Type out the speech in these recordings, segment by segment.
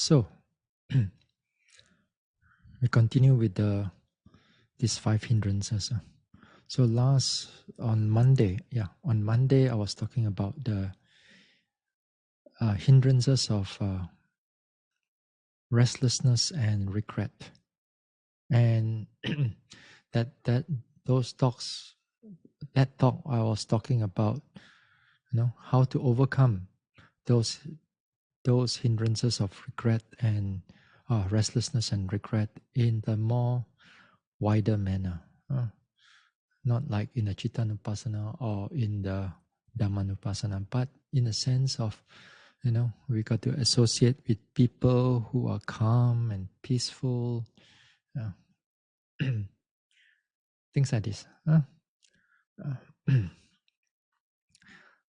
So we continue with these 5 hindrances. So on Monday I was talking about the hindrances of restlessness and regret, and that talk I was talking about, how to overcome those hindrances of regret and restlessness and regret in the more wider manner, not like in the Chittanupassana or in the Dhammanupassana, but in the sense of, we got to associate with people who are calm and peaceful, things like this.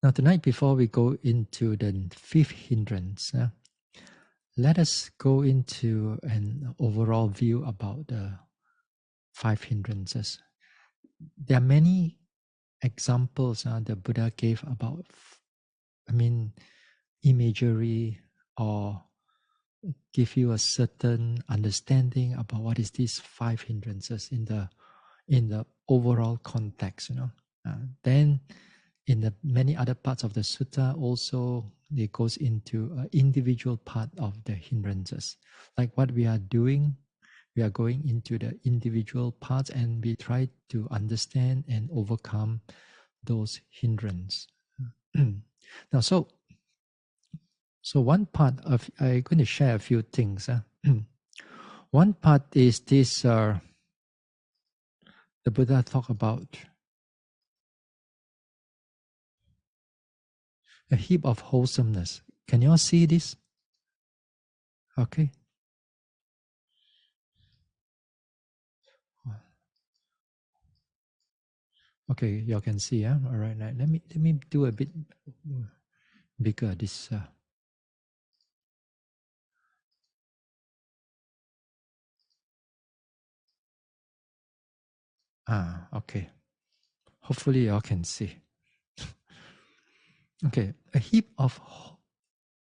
Now tonight, before we go into the 5th hindrance, let us go into an overall view about the 5 hindrances. There are many examples the Buddha gave about, imagery, or give you a certain understanding about what is these 5 hindrances in the overall context. Then in the many other parts of the sutta also, it goes into an individual part of the hindrances. Like what we are doing, we are going into the individual parts and we try to understand and overcome those hindrances. Now, so one part of, I'm going to share a few things. One part is this, the Buddha talked about a heap of wholesomeness. Can you all see this? Okay. Okay, you all can see, yeah? All right, let me do a bit bigger this. Okay. Hopefully you all can see. Okay, a heap of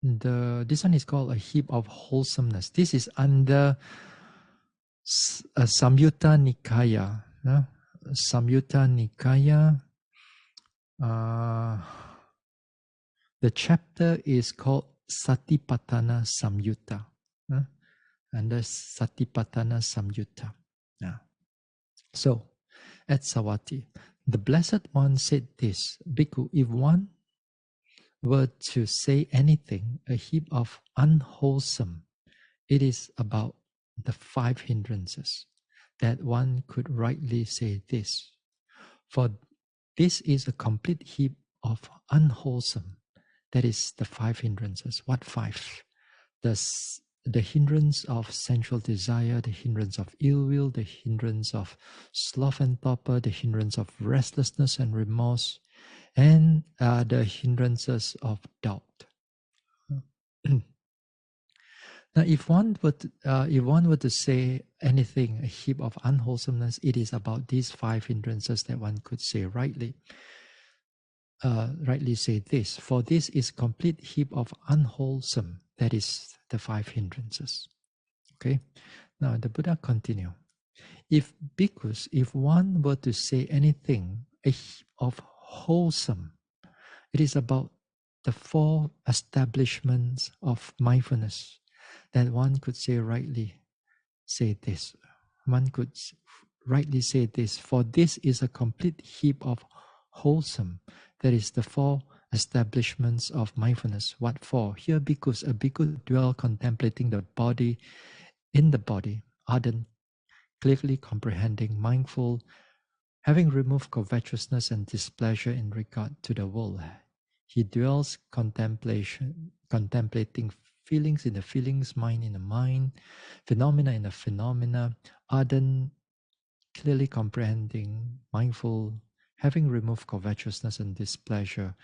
this one is called a heap of wholesomeness. This is under Samyutta Nikaya. Samyutta Nikaya. The chapter is called Satipatthana Samyutta. Under Satipatthana Samyutta. So, at Savatthi, the Blessed One said this: Bhikkhu, if one were to say anything, a heap of unwholesome, it is about the 5 hindrances, that one could rightly say this. For this is a complete heap of unwholesome, that is the 5 hindrances. What 5? The hindrance of sensual desire, the hindrance of ill will, the hindrance of sloth and torpor, the hindrance of restlessness and remorse, and the hindrances of doubt. Now, if one were to say anything, a heap of unwholesomeness, it is about these 5 hindrances that one could say rightly. Rightly say this: for this is complete heap of unwholesome, that is the 5 hindrances. Okay. Now the Buddha continue. If bhikkhus, if one were to say anything, a heap of wholesome, it is about the 4 establishments of mindfulness, that one could say rightly say this. One could rightly say this: for this is a complete heap of wholesome, that is the 4 establishments of mindfulness. What for? Here bhikkhus, a bhikkhu dwell contemplating the body in the body, ardent, clearly comprehending, mindful, having removed covetousness and displeasure in regard to the world. He dwells contemplating feelings in the feelings, mind in the mind, phenomena in the phenomena, ardent, clearly comprehending, mindful, having removed covetousness and displeasure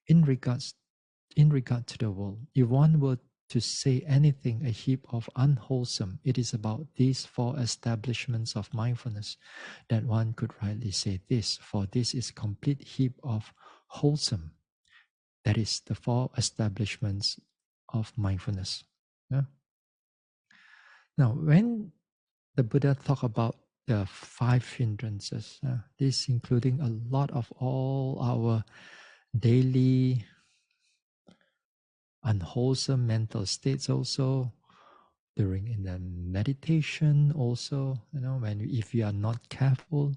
in regard to the world. If one were to say anything, a heap of unwholesome, it is about these 4 establishments of mindfulness, that one could rightly say this: for this is complete heap of wholesome, that is the 4 establishments of mindfulness. Now, when the Buddha talked about the 5 hindrances, this including a lot of all our daily unwholesome mental states also, during in the meditation also, when if you are not careful.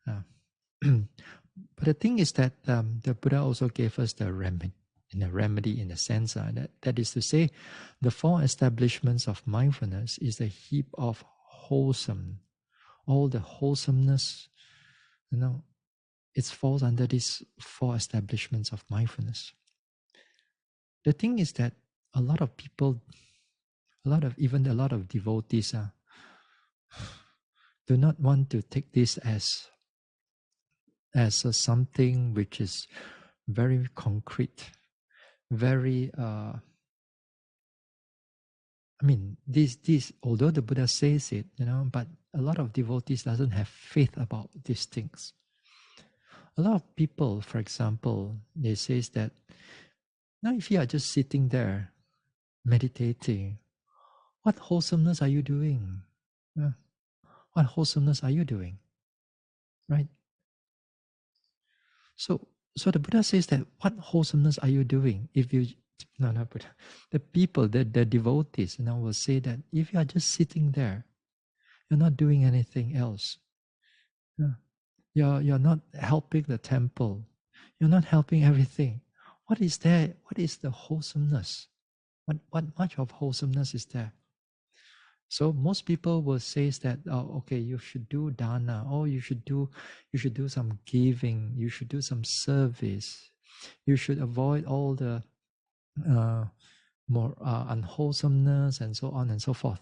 But the thing is that the Buddha also gave us the remedy in a sense, that is to say, the 4 establishments of mindfulness is a heap of wholesome. All the wholesomeness, it falls under these 4 establishments of mindfulness. The thing is that a lot of people, even a lot of devotees do not want to take this as something which is very concrete, very this although the Buddha says it, but a lot of devotees doesn't have faith about these things. A lot of people, for example, they says that now if you are just sitting there meditating, what wholesomeness are you doing? What wholesomeness are you doing? Right? So the Buddha says that what wholesomeness are you doing? If you Buddha. The people, the devotees, will say that if you are just sitting there, you're not doing anything else. You're not helping the temple. You're not helping everything. What is there? What is the wholesomeness? What much of wholesomeness is there? So most people will say that, okay, you should do dana, or you should do some giving, you should do some service, you should avoid all the more unwholesomeness and so on and so forth.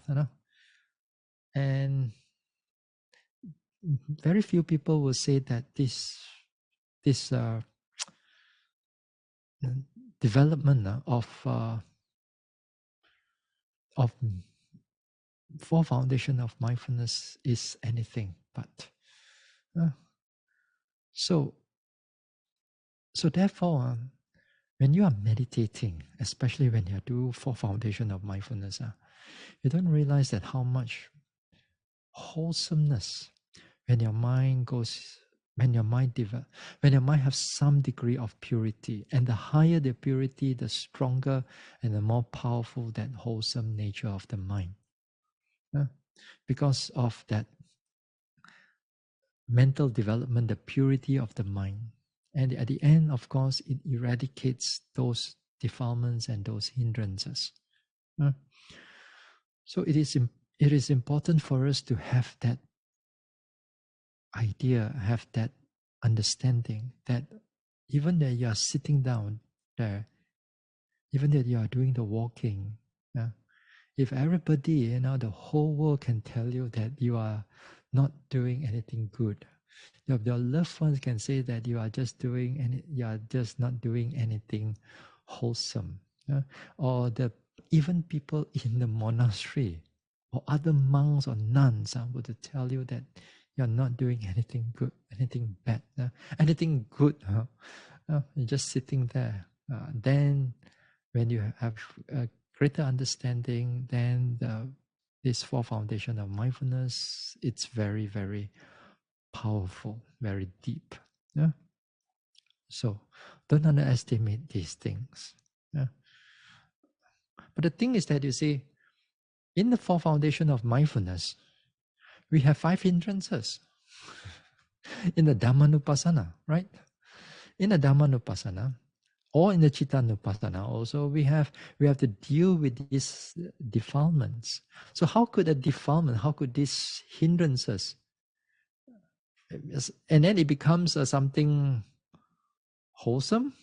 And very few people will say that this development of 4 foundation of mindfulness is anything but. So therefore, when you are meditating, especially when you do 4 foundation of mindfulness, you don't realize that how much wholesomeness when your mind has some degree of purity, and the higher the purity, the stronger and the more powerful that wholesome nature of the mind. Because of that mental development, the purity of the mind. And at the end, of course, it eradicates those defilements and those hindrances. So it is important for us to have that idea, have that understanding that even that you are sitting down there, even that you are doing the walking, if everybody, the whole world can tell you that you are not doing anything good, your loved ones can say that you are just not doing anything wholesome, or even people in the monastery or other monks or nuns would tell you that you're not doing anything good, anything bad, anything good. You're just sitting there. Then when you have a greater understanding, then this 4 foundation of mindfulness, it's very, very powerful, very deep. So don't underestimate these things. But the thing is that you see, in the 4 foundation of mindfulness, we have 5 hindrances. In the Dhammanupassana, right? In the Dhammanupassana, or in the Chittanupassana also, we have to deal with these defilements. So how could these hindrances, and then it becomes something wholesome?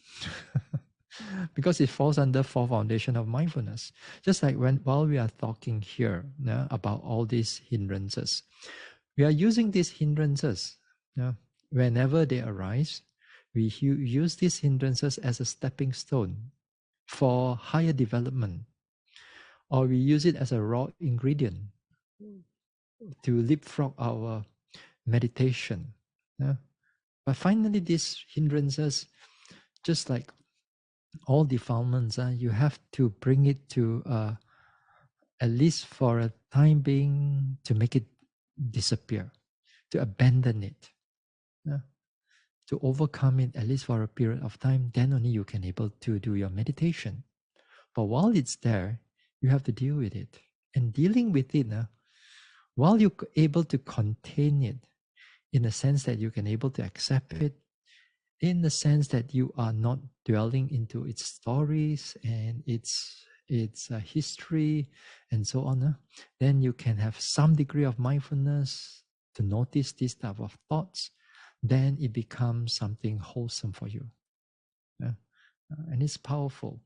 Because it falls under 4 foundation of mindfulness. Just like while we are talking here about all these hindrances, we are using these hindrances whenever they arise. We use these hindrances as a stepping stone for higher development, or we use it as a raw ingredient to leapfrog our meditation. But finally, these hindrances, just like all defilements, you have to bring it to at least for a time being, to make it disappear, to abandon it, yeah, to overcome it at least for a period of time. Then only you can able to do your meditation. But while it's there, you have to deal with it. And dealing with it, while you're able to contain it, in the sense that you can able to accept it, in the sense that you are not dwelling into its stories and its history and so on, then you can have some degree of mindfulness to notice this type of thoughts. Then it becomes something wholesome for you, yeah? And it's powerful.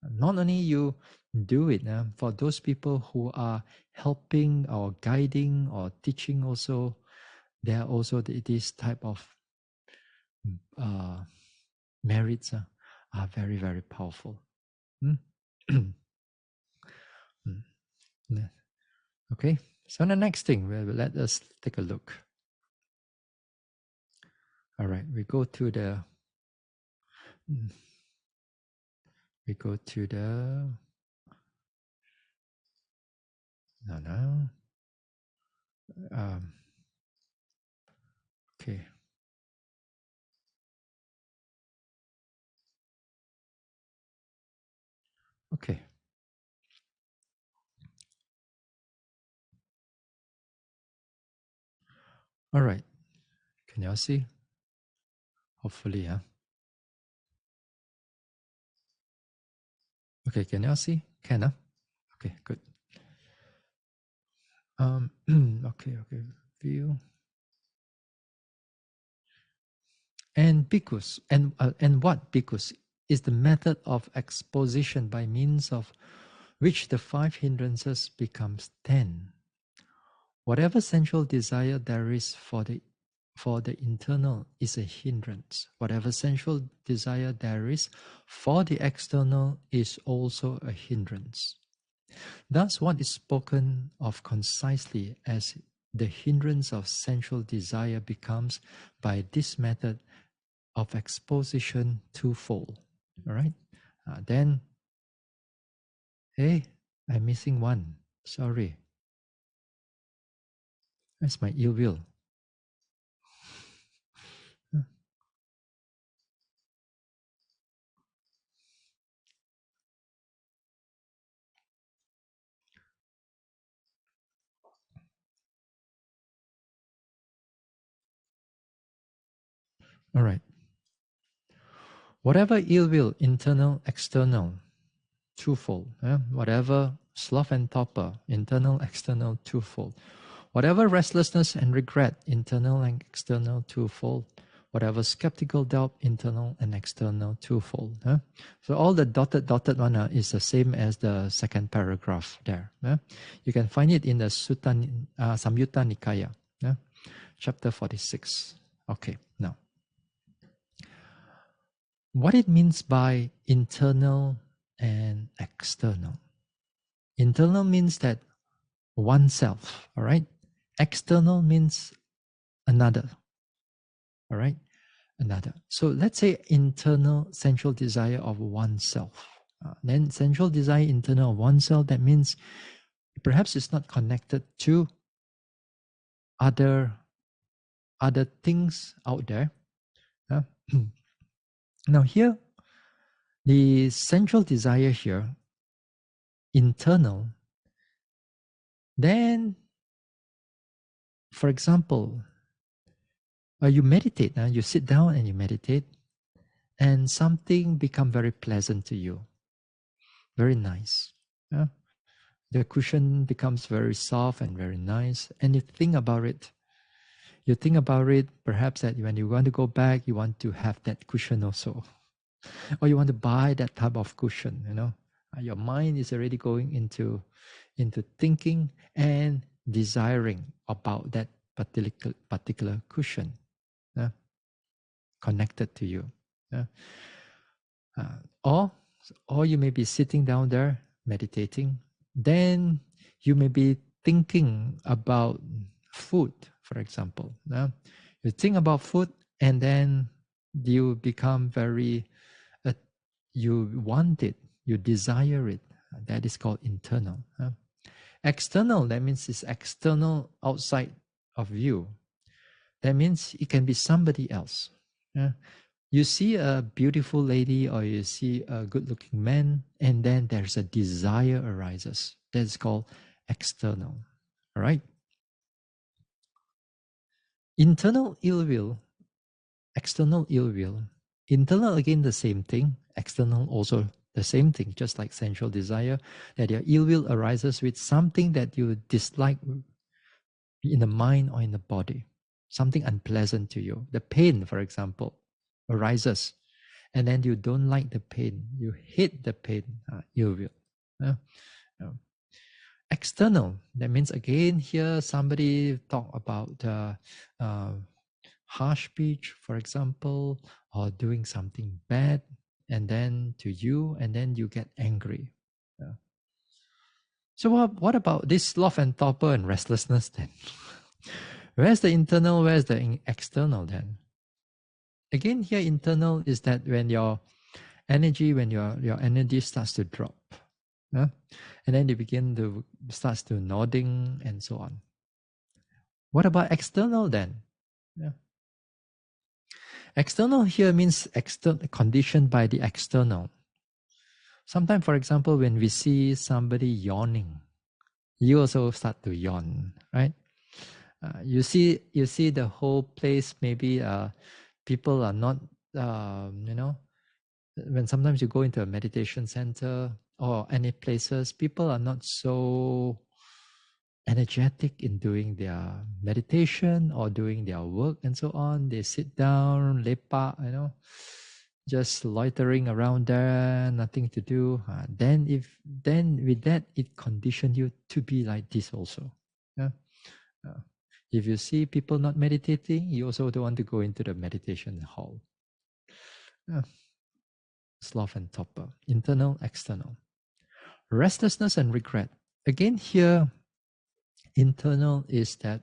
Not only you do it, for those people who are helping or guiding or teaching also, there are also this type of merits are very, very powerful. Mm. Okay, so the next thing, let us take a look. All right, we go to the no. Okay. Okay. All right. Can you all see? Hopefully, yeah. Okay, can you all see? Can, Okay, good. Okay. View. And bhikkhus, and what bhikkhus is the method of exposition by means of which the 5 hindrances becomes 10. Whatever sensual desire there is for the internal is a hindrance. Whatever sensual desire there is for the external is also a hindrance. Thus, what is spoken of concisely as the hindrance of sensual desire becomes, by this method of exposition, twofold. All right? Then, hey, I'm missing one. Sorry. That's my ill will. All right. Whatever ill will, internal, external, twofold. Whatever sloth and torpor, internal, external, twofold. Whatever restlessness and regret, internal and external, twofold. Whatever skeptical doubt, internal and external, twofold. So all the dotted one is the same as the second paragraph there. You can find it in the Samyutta Nikaya, chapter 46. Okay, now. What it means by internal and external. Internal means that oneself, all right? External means another, all right? Another. So let's say internal sensual desire of oneself. Then sensual desire internal of oneself, that means perhaps it's not connected to other things out there. Now here, the sensual desire here, internal, then, for example, you meditate, you sit down and you meditate, and something become very pleasant to you, very nice. The cushion becomes very soft and very nice, and you think about it. You think about it, perhaps that when you want to go back, you want to have that cushion also, or you want to buy that type of cushion. Your mind is already going into thinking and desiring about that particular cushion, connected to you. Or you may be sitting down there meditating, then you may be thinking about food, for example. You think about food, and then you become very, you want it, you desire it. That is called internal. External, that means it's external, outside of you. That means it can be somebody else. Yeah. You see a beautiful lady or you see a good looking man, and then there's a desire arises. That's called external. All right. Internal ill will, external ill will. Internal, again, the same thing. External, also the same thing, just like sensual desire, that your ill will arises with something that you dislike in the mind or in the body, something unpleasant to you. The pain, for example, arises, and then you don't like the pain, you hate the pain, ill will. Uh, uh, External, that means again here somebody talk about uh, harsh speech, for example, or doing something bad, and then to you, and then you get angry. Yeah. So what about this sloth and torpor and restlessness then? Where's the internal? Where's the external then? Again, here internal is that when your energy, when your energy starts to drop, yeah? And then you begin to starts to nodding and so on. What about external then? Yeah. External here means conditioned by the external. Sometimes, for example, when we see somebody yawning, you also start to yawn, right? You see the whole place. Maybe people are not, when sometimes you go into a meditation center or any places, people are not so energetic in doing their meditation or doing their work and so on. They sit down, lepak, just loitering around there, nothing to do. Then with that, it conditioned you to be like this also. Yeah. Uh, if you see people not meditating, you also don't want to go into the meditation hall. Yeah. Sloth and torpor, internal, external. Restlessness and regret. Again, here, internal is that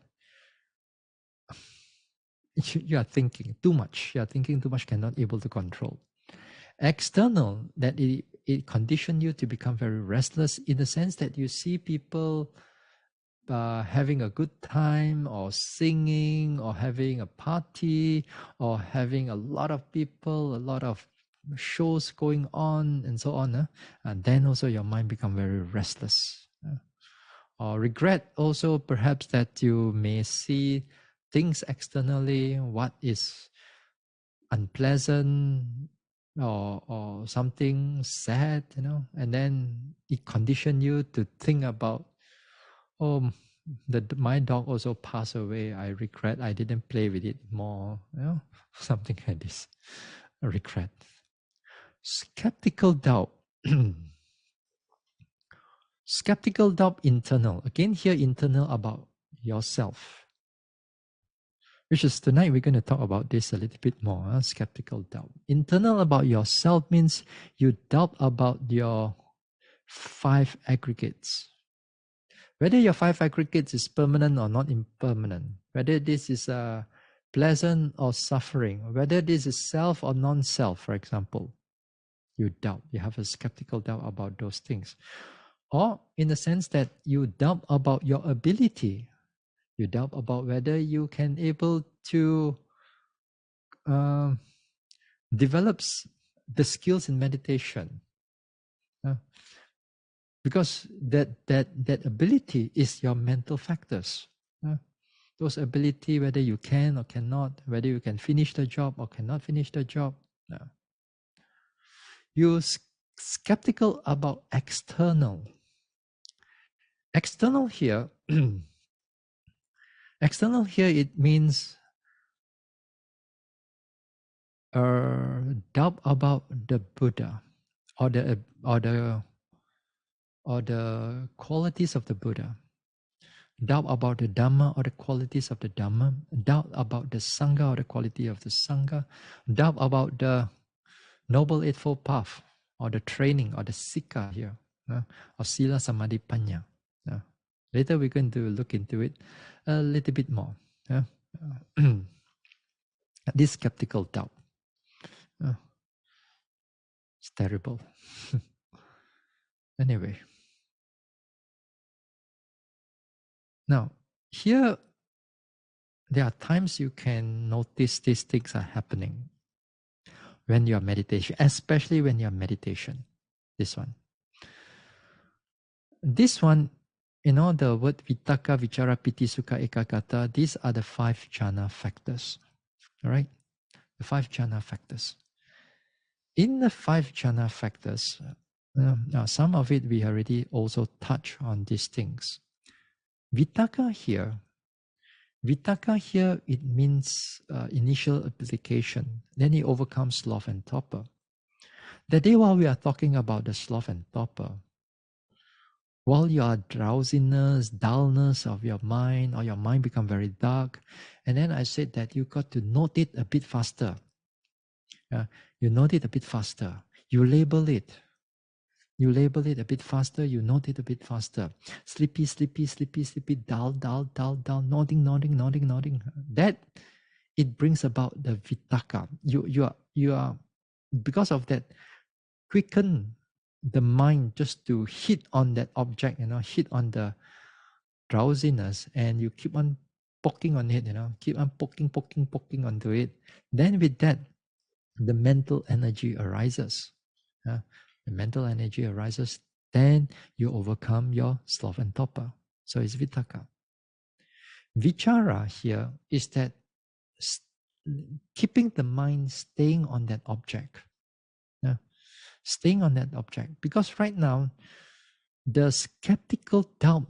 you are thinking too much. You are thinking too much, cannot able to control. External, that it condition you to become very restless in the sense that you see people having a good time or singing or having a party or having a lot of people, a lot of shows going on and so on. And then also your mind become very restless. Or regret also perhaps that you may see things externally, what is unpleasant or something sad, and then it condition you to think about, oh, my dog also passed away. I regret I didn't play with it more, something like this. A regret. Skeptical doubt. Skeptical doubt internal. Again, here internal about yourself. Which is tonight we're going to talk about this a little bit more. Skeptical doubt. Internal about yourself means you doubt about your 5 aggregates. Whether your 5 aggregates is permanent or not impermanent, whether this is pleasant or suffering, whether this is self or non-self, for example, you doubt. You have a skeptical doubt about those things. Or in the sense that you doubt about your ability. You doubt about whether you can able to develop the skills in meditation. Because that ability is your mental factors. Those ability, whether you can or cannot, whether you can finish the job or cannot finish the job. You're skeptical about external. External here, external here, it means doubt about the Buddha or the qualities of the Buddha. Doubt about the Dhamma or the qualities of the Dhamma, doubt about the Sangha or the quality of the Sangha, doubt about the Noble Eightfold Path or the training or the Sikha here, or Sila Samadhi Panya. Later we're going to look into it a little bit more. This skeptical doubt. It's terrible. Anyway. Now, here, there are times you can notice these things are happening when you are meditation, especially when you are meditation. This one. This one, the word vitaka, vichara, piti, sukha, ekagata, these are the 5 jhana factors. All right? The 5 jhana factors. In the 5 jhana factors, now some of it we already also touch on these things. Vitaka here, it means initial application. Then it overcomes sloth and torpor. That day while we are talking about the sloth and torpor, while your drowsiness, dullness of your mind, or your mind become very dark, and then I said that you got to note it a bit faster. You note it a bit faster. You label it. You label it a bit faster, you note it a bit faster. Sleepy, sleepy, sleepy, sleepy, dull, dull, dull, dull, nodding, nodding, nodding, nodding. That, it brings about the vitaka. You are, because of that, quicken the mind just to hit on that object, hit on the drowsiness, and you keep on poking on it, keep on poking onto it. Then with that, the mental energy arises. The mental energy arises, then you overcome your sloth and torpor. So it's vitaka. Vichara here is that keeping the mind staying on that object. Staying on that object. Because right now, the skeptical doubt,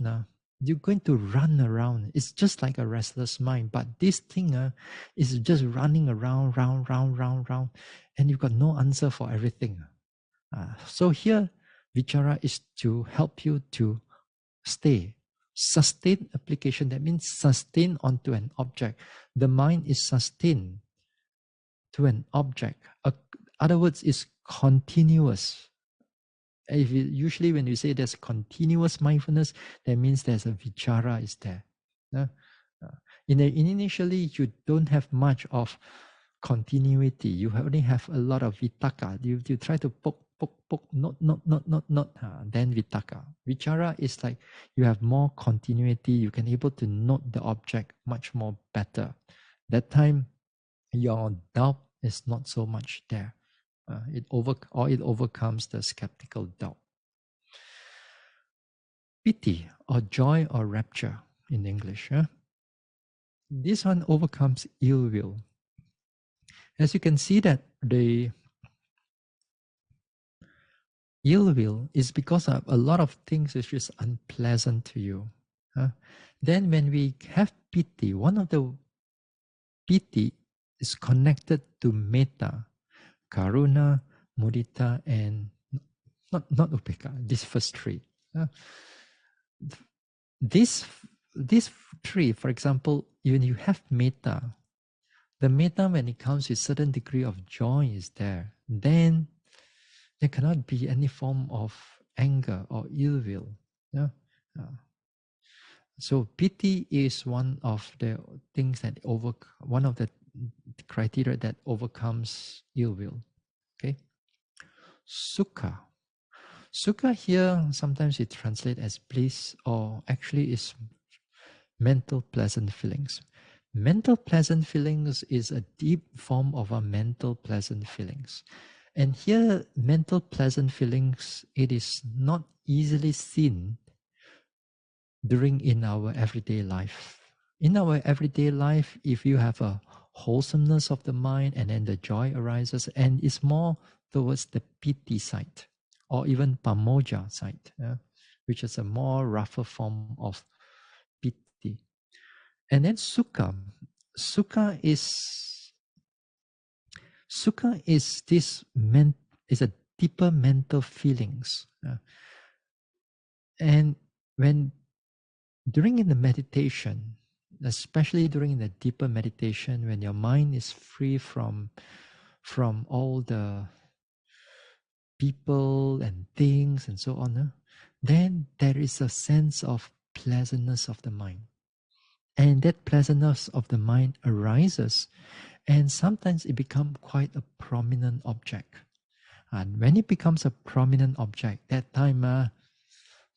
you're going to run around. It's just like a restless mind. But this thing is just running around, round, and you've got no answer for everything. So here, vichara is to help you to stay. Sustained application, that means sustain onto an object. The mind is sustained to an object. Other words, is continuous. Usually when you say there's continuous mindfulness, that means there's a vichara is there. Initially, you don't have much of continuity. You only have a lot of vitaka. You try to poke, not, then vitaka. Vichara is like you have more continuity. You can able to note the object much more better. That time, your doubt is not so much there. It overcomes the skeptical doubt. Piti, or joy or rapture in English. This one overcomes ill will. As you can see that the ill will is because of a lot of things is just unpleasant to you. Then when we have piti, one of the piti is connected to metta, karuna, mudita, and not upeka, these first 3. These 3, for example, when you have metta, the metta, when it comes with certain degree of joy is there, then there cannot be any form of anger or ill will. So piti is one of the things that one of the criteria that overcomes ill will. Okay. Sukha. Sukha here sometimes it translates as bliss, or actually is mental pleasant feelings. Mental pleasant feelings is a deep form of a mental pleasant feelings. And here, mental pleasant feelings, it is not easily seen in our everyday life. In our everyday life, if you have a wholesomeness of the mind and then the joy arises, and it's more towards the piti side, or even pamoja side, which is a more rougher form of piti. And then sukha. Sukha is is a deeper mental feelings. And when during in the meditation, especially during the deeper meditation, when your mind is free from all the people and things and so on, then there is a sense of pleasantness of the mind. And that pleasantness of the mind arises, and sometimes it becomes quite a prominent object. And when it becomes a prominent object, that time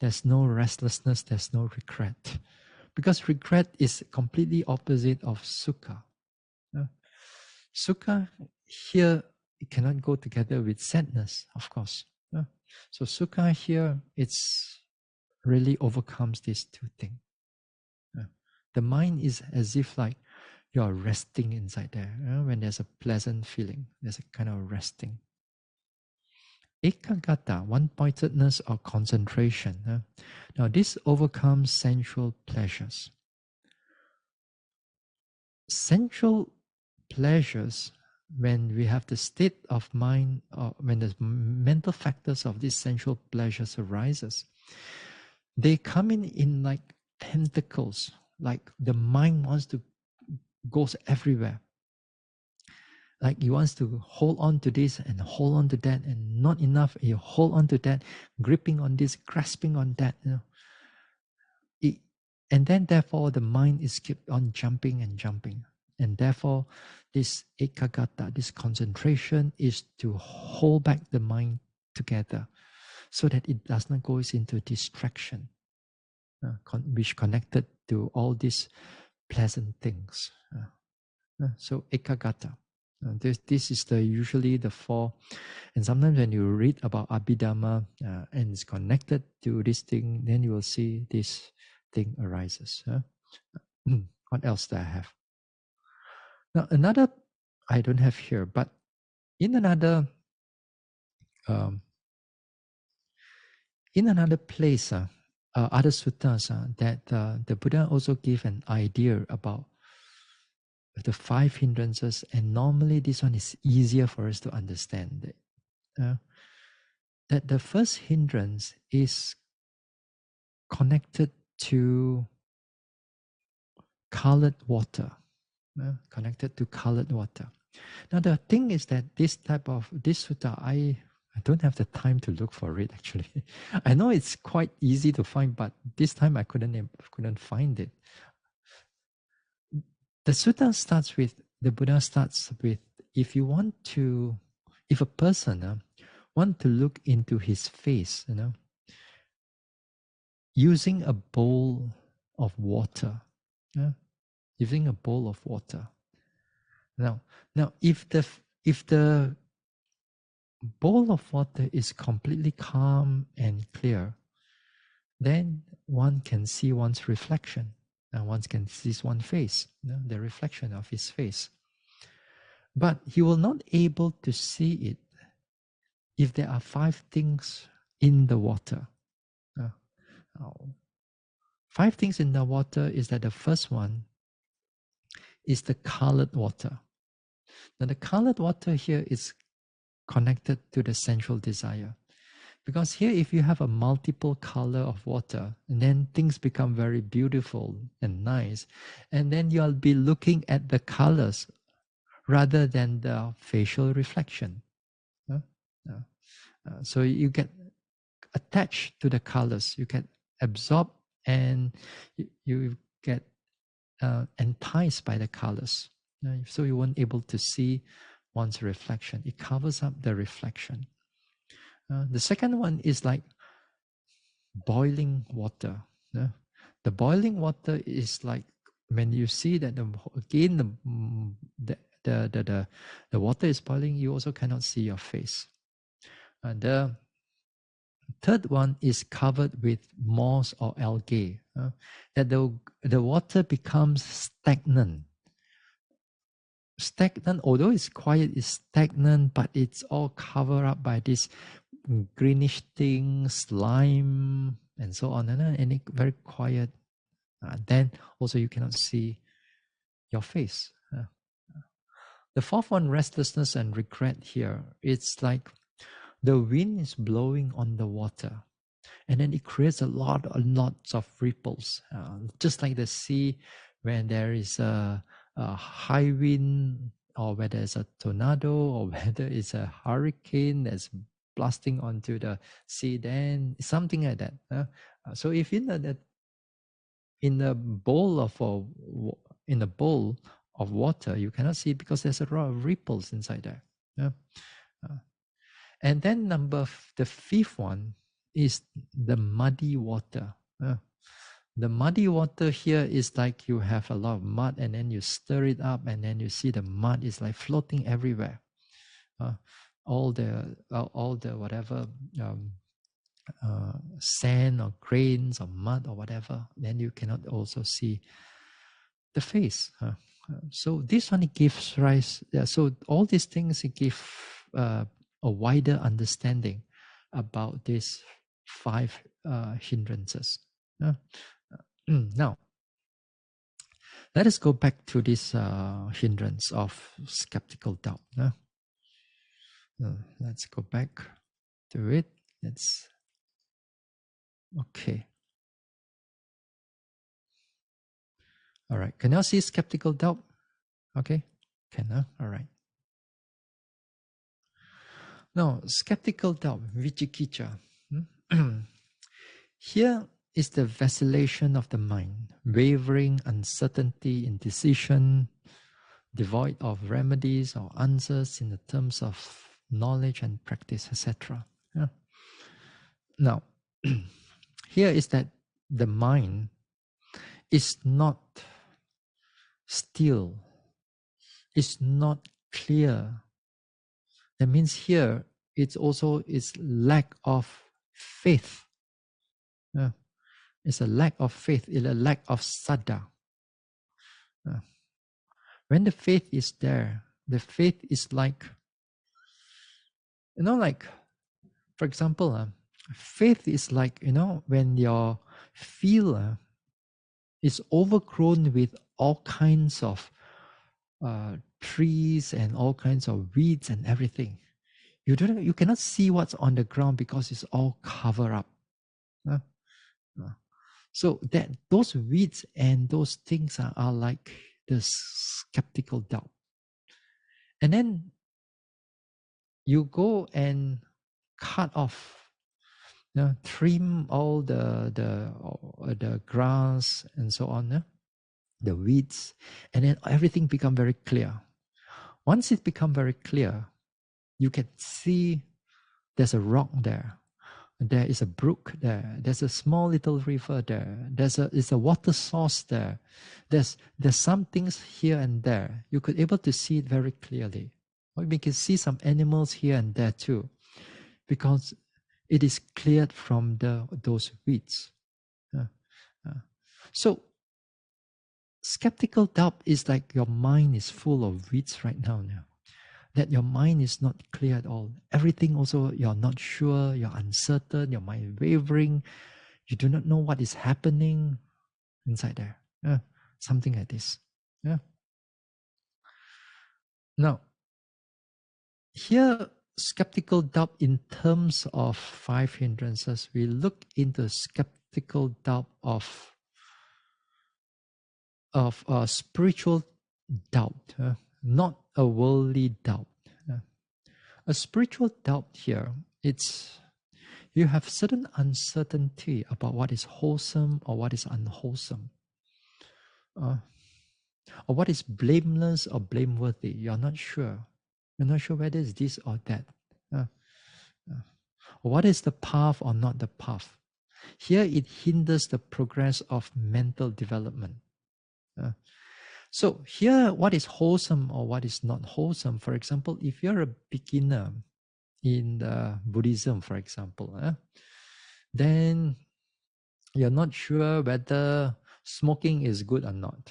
there's no restlessness, there's no regret. Because regret is completely opposite of sukha. Sukha here, it cannot go together with sadness, of course. So sukha here, it's really overcomes these two things. The mind is as if like you are resting inside there. When there's a pleasant feeling, there's a kind of resting. Ekagata, one-pointedness or concentration. Now this overcomes sensual pleasures. Sensual pleasures, when we have the state of mind, or when the mental factors of these sensual pleasures arises, they come in like tentacles, like the mind wants to goes everywhere. Like he wants to hold on to this and hold on to that, and not enough, you hold on to that, gripping on this, grasping on that. And then therefore the mind is kept on jumping and jumping. And therefore this ekagata, this concentration, is to hold back the mind together so that it does not go into distraction, which connected to all these pleasant things. So ekagata. This is usually the four. And sometimes when you read about Abhidhamma and it's connected to this thing, then you will see this thing arises. What else do I have? Now another, I don't have here, but in another place, other suttas, that the Buddha also give an idea about the five hindrances, and normally this one is easier for us to understand. That the first hindrance is connected to colored water. Connected to colored water. Now the thing is that this sutta, I don't have the time to look for it actually. I know it's quite easy to find, but this time I couldn't find it. The sutta starts with, the Buddha starts with, if a person want to look into his face, using a bowl of water. Using a bowl of water. Now, if the bowl of water is completely calm and clear, then one can see one's reflection, and one can see one's face, the reflection of his face. But he will not able to see it if there are five things in the water. Five things in the water is that the first one is the colored water. Now the colored water here is connected to the sensual desire. Because here, if you have a multiple color of water, and then things become very beautiful and nice, and then you'll be looking at the colors rather than the facial reflection. So you get attached to the colors, you get absorbed, and you get enticed by the colors. So you weren't able to see one's reflection. It covers up the reflection. The second one is like boiling water. The boiling water is like when you see that the water is boiling, you also cannot see your face. The third one is covered with moss or algae. That the water becomes stagnant. Although it's quiet, it's stagnant, but it's all covered up by this greenish thing, slime, and so on, and it very quiet. Then also you cannot see your face. The fourth one, restlessness and regret here. It's like the wind is blowing on the water, and then it creates lots of ripples, just like the sea when there is a high wind, or whether it's a tornado, or whether it's a hurricane that's blasting onto the sea, then something like that. So if you know that in a bowl of water, you cannot see because there's a lot of ripples inside there. And then the fifth one is the muddy water. The muddy water here is like you have a lot of mud and then you stir it up and then you see the mud is like floating everywhere. All the whatever sand or grains or mud or whatever, then you cannot also see the face. So this one gives rise. So all these things give a wider understanding about these 5 hindrances. Now, let us go back to this hindrance of skeptical doubt. Let's go back to it. Okay. All right. Can you see skeptical doubt? Okay. Can, all right. Now, skeptical doubt, vichikicha. Here is the vacillation of the mind, wavering, uncertainty, indecision, devoid of remedies or answers in the terms of knowledge and practice, etc. Now, here is that the mind is not still, is not clear. That means here it's also is lack of faith. It's a lack of faith, it's a lack of saddha. When the faith is there, the faith is like, like, for example, faith is like, when your field is overgrown with all kinds of trees and all kinds of weeds and everything. You cannot see what's on the ground because it's all covered up. So that those weeds and those things are like the skeptical doubt. And then you go and cut off, trim all the grass and so on, the weeds, and then everything become very clear. Once it become very clear, you can see there's a rock there. There is a brook there. There's a small little river there. There's a water source there. There's some things here and there. You could able to see it very clearly. Or we can see some animals here and there too, because it is cleared from those weeds. So skeptical doubt is like your mind is full of weeds right now. That your mind is not clear at all. Everything also, you're not sure, you're uncertain, your mind wavering, you do not know what is happening inside there. Something like this. Now, here, skeptical doubt in terms of 5 hindrances, we look into skeptical doubt of spiritual doubt, not a worldly doubt. A spiritual doubt here, it's you have certain uncertainty about what is wholesome or what is unwholesome, or what is blameless or blameworthy. You're not sure. You're not sure whether it's this or that. What is the path or not the path? Here it hinders the progress of mental development. So here, what is wholesome or what is not wholesome? For example, if you're a beginner in Buddhism, for example, then you're not sure whether smoking is good or not.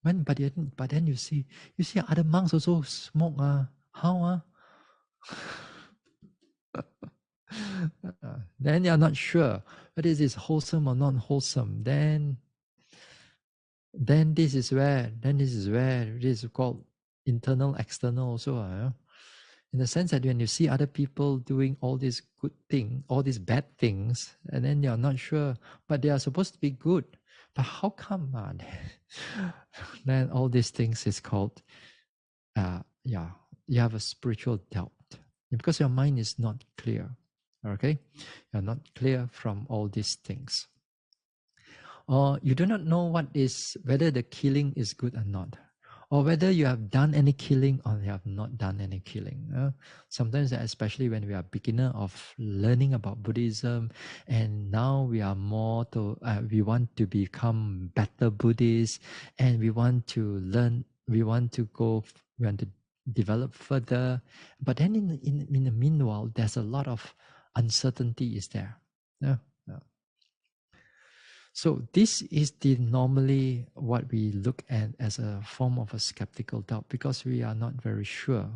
But then you see other monks also smoke. How? Then you're not sure whether it is wholesome or not wholesome. Then this is where this is called internal, external also. In the sense that when you see other people doing all these good things, all these bad things, and then you're not sure, but they are supposed to be good. But how come? Then all these things is called, you have a spiritual doubt. Because your mind is not clear. Okay? You're not clear from all these things. Or you do not know whether the killing is good or not. or whether you have done any killing or you have not done any killing. Sometimes, especially when we are beginner of learning about Buddhism, and now we are more to we want to become better Buddhists, and we want to learn, we want to develop further. But then in the meanwhile, there's a lot of uncertainty is there. Yeah. So this is the normally what we look at as a form of a skeptical doubt, because we are not very sure,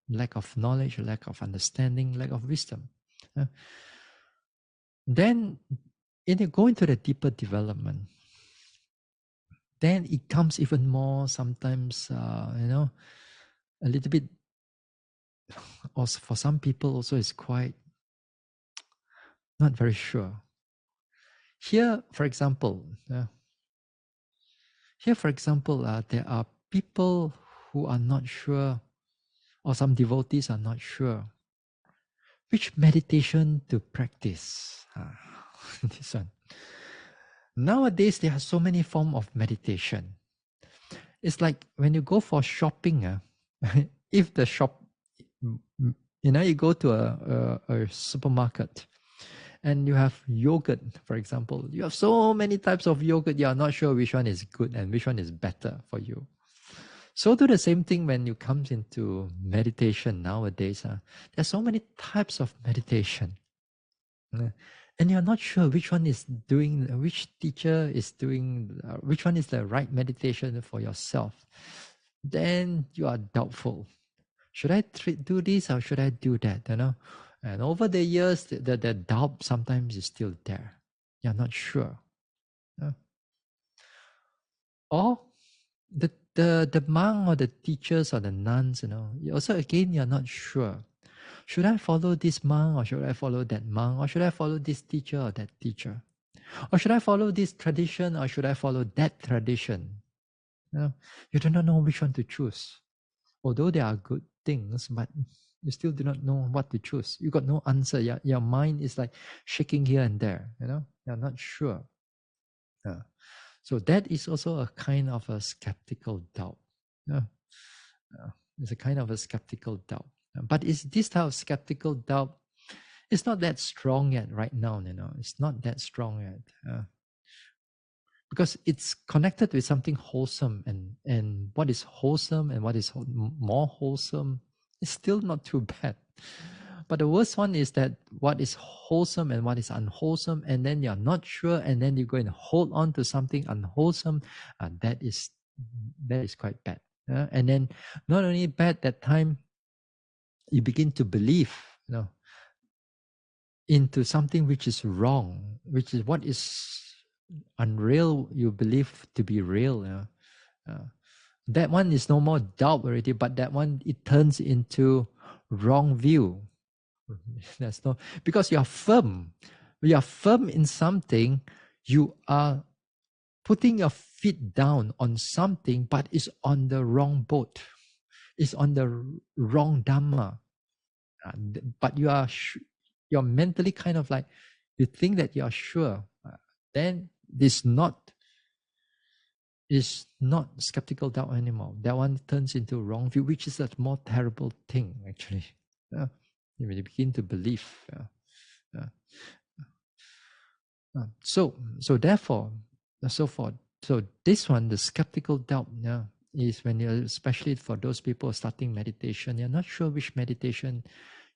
lack of knowledge, lack of understanding, lack of wisdom. Then go into the deeper development, then it comes even more sometimes, a little bit, also for some people also is quite not very sure. Here, for example, there are people who are not sure, or some devotees are not sure which meditation to practice. This one. Nowadays, there are so many forms of meditation. It's like when you go for shopping, if the shop, you go to a supermarket and you have yogurt, for example. You have so many types of yogurt, you are not sure which one is good and which one is better for you. So do the same thing when you come into meditation nowadays. There's so many types of meditation. And you're not sure which one is doing, which teacher is doing, which one is the right meditation for yourself. Then you are doubtful. Should I do this or should I do that? And over the years, the doubt sometimes is still there. You're not sure. Or the monk or the teachers or the nuns, also again, you're not sure. Should I follow this monk or should I follow that monk? Or should I follow this teacher or that teacher? Or should I follow this tradition or should I follow that tradition? You do not know which one to choose. Although there are good things, but you still do not know what to choose. You got no answer. Your mind is like shaking here and there. You're not sure. So that is also a kind of a skeptical doubt. It's a kind of a skeptical doubt. But is this type of skeptical doubt? It's not that strong yet right now. It's not that strong yet. Because it's connected with something wholesome, and what is wholesome and what is more wholesome is still not too bad. But the worst one is that what is wholesome and what is unwholesome, and then you're not sure, and then you go and hold on to something unwholesome, that is quite bad. And then not only bad, that time you begin to believe, into something which is wrong, which is what is unreal, you believe to be real. That one is no more doubt already, but that one, it turns into wrong view. Because you are firm. You are firm in something, you are putting your feet down on something, but it's on the wrong boat. It's on the wrong Dhamma. But you're mentally kind of like, you think that you're sure. Then this is not skeptical doubt anymore. That one turns into wrong view, which is a more terrible thing, actually. You begin to believe. So therefore, so this one, the skeptical doubt, is when you're, especially for those people starting meditation, you're not sure which meditation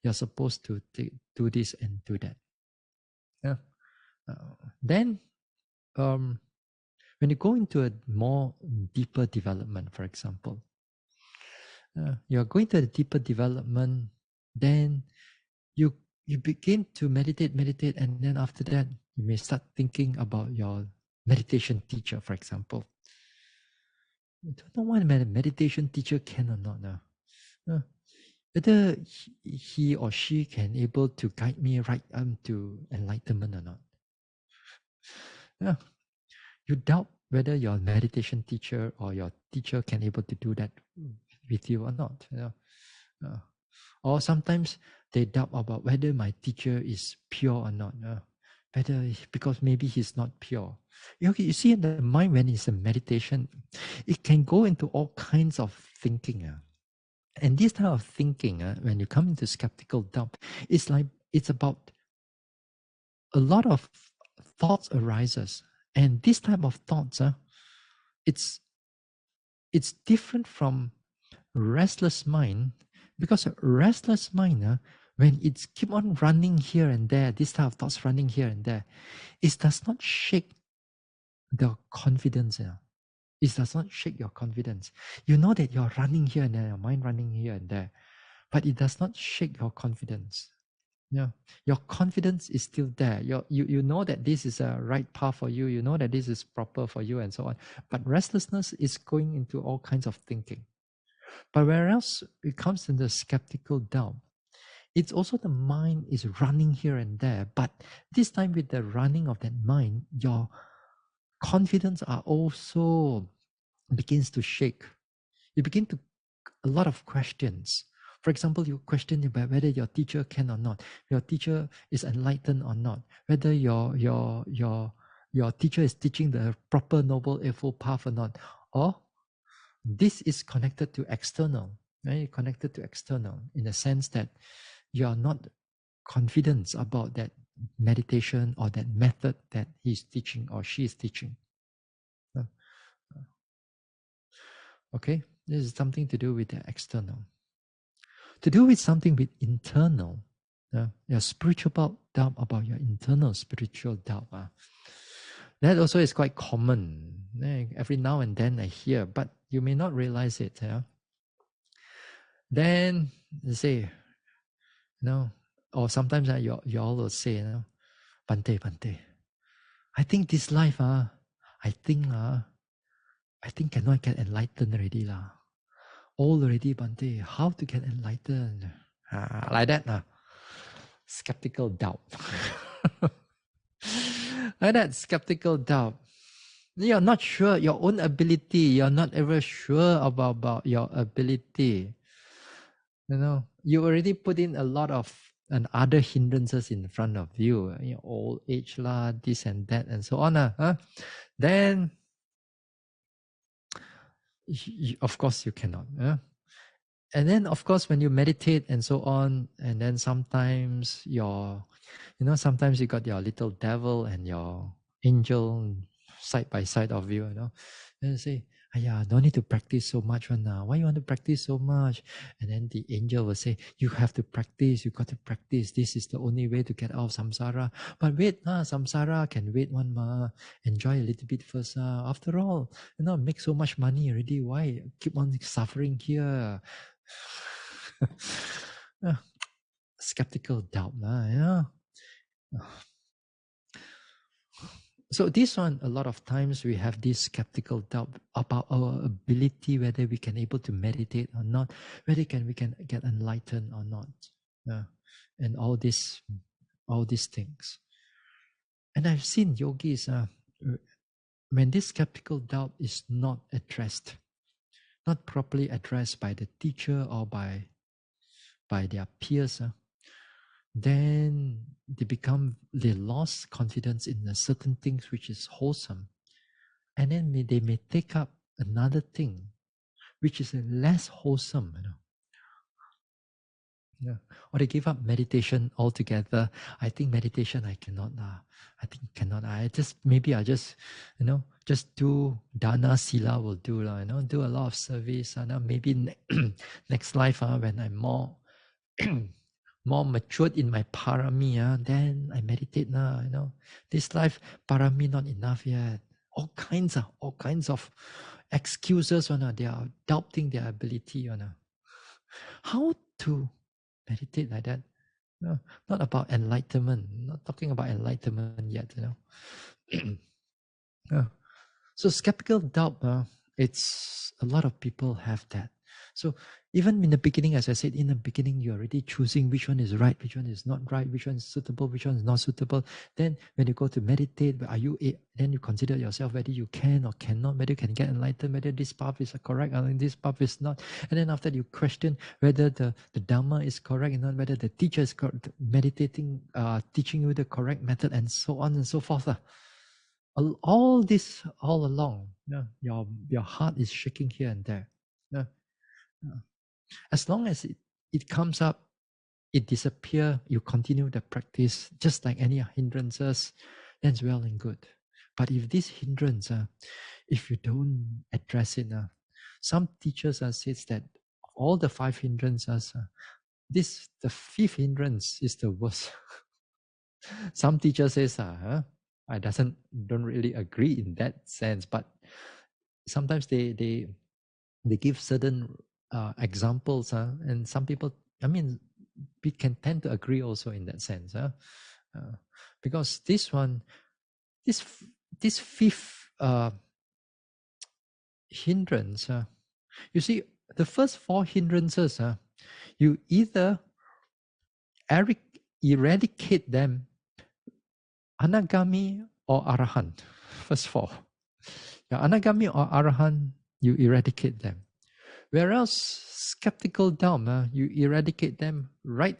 you're supposed to do this and do that. Then, when you go into a more deeper development, for example, you're going to a deeper development, then you begin to meditate, and then after that, you may start thinking about your meditation teacher, for example. I don't know what a meditation teacher can or not now. Whether he or she can able to guide me right to enlightenment or not. You doubt whether your meditation teacher or your teacher can able to do that with you or not. Or sometimes they doubt about whether my teacher is pure or not. whether because maybe he's not pure. You see, in the mind when it's a meditation, it can go into all kinds of thinking. And this type of thinking, when you come into skeptical doubt, it's about a lot of thoughts arises. And this type of thoughts, it's it's different from restless mind, because a restless mind, when it's keep on running here and there, this type of thoughts running here and there, it does not shake the confidence. It does not shake your confidence. You know that you're running here and there, your mind running here and there, but it does not shake your confidence. Yeah, your confidence is still there. You know that this is a right path for you. You know that this is proper for you, and so on. But restlessness is going into all kinds of thinking. But whereas it comes in the skeptical doubt, it's also the mind is running here and there. But this time with the running of that mind, your confidence are also begins to shake. You begin to a lot of questions. For example, you question about whether your teacher can or not, your teacher is enlightened or not, whether your teacher is teaching the proper noble eightfold path or not, or this is connected to external, right? Connected to external in the sense that you are not confident about that meditation or that method that he's teaching or she is teaching. Okay, this is something to do with the external. To do with something with internal, your spiritual doubt about your internal spiritual doubt. That also is quite common. Every now and then I hear, but you may not realize it. Then you say, or sometimes you all will say, Bhante, I think this life, I think cannot get enlightened already lah. All already, Bhante, how to get enlightened? Like that, skeptical doubt. Like that, skeptical doubt. You're not sure your own ability. You're not ever sure about your ability. You already put in a lot of and other hindrances in front of you. Old age lah, this and that, and so on. Then, of course, you cannot. And then, of course, when you meditate and so on, and then sometimes sometimes you got your little devil and your angel side by side of you, and you say, don't need to practice so much one now. Why you want to practice so much? And then the angel will say, you have to practice, you got to practice. This is the only way to get out of samsara. But wait, samsara can wait one ma. Enjoy a little bit first. After all, make so much money already. Why keep on suffering here? Skeptical doubt. So this one, a lot of times we have this skeptical doubt about our ability, whether we can able to meditate or not, whether we can get enlightened or not, and all these things. And I've seen yogis when this skeptical doubt is not addressed, not properly addressed by the teacher or by their peers, then they lost confidence in a certain things which is wholesome, and then they may take up another thing which is less wholesome, or they give up meditation altogether. I think meditation I cannot. I think cannot. I just just do dana sila will do do a lot of service. Maybe next life when I'm more more matured in my parami, then I meditate now. This life parami not enough yet. All kinds of excuses. They are doubting their ability. How to meditate like that? Not about enlightenment. Not talking about enlightenment yet. So skeptical doubt. It's a lot of people have that. So even in the beginning, as I said, in the beginning, you're already choosing which one is right, which one is not right, which one is suitable, which one is not suitable. Then when you go to meditate, then you consider yourself whether you can or cannot, whether you can get enlightened, whether this path is correct or this path is not. And then after you question whether the Dhamma is correct or not, whether the teacher is meditating, teaching you the correct method, and so on and so forth. All this all along, your heart is shaking here and there. Yeah. As long as it comes up, it disappears, you continue the practice just like any hindrances, then it's well and good. But if this hindrance, if you don't address it, some teachers says that of all the 5 hindrances, the 5th hindrance is the worst. Some teachers says, I don't really agree in that sense, but sometimes they give certain examples, and some people, we can tend to agree also in that sense, because this 5th hindrance, you see, the first 4 hindrances, you either eradicate them, anagami or arahant. First 4, anagami or arahant, you eradicate them. Whereas skeptical doubt, you eradicate them right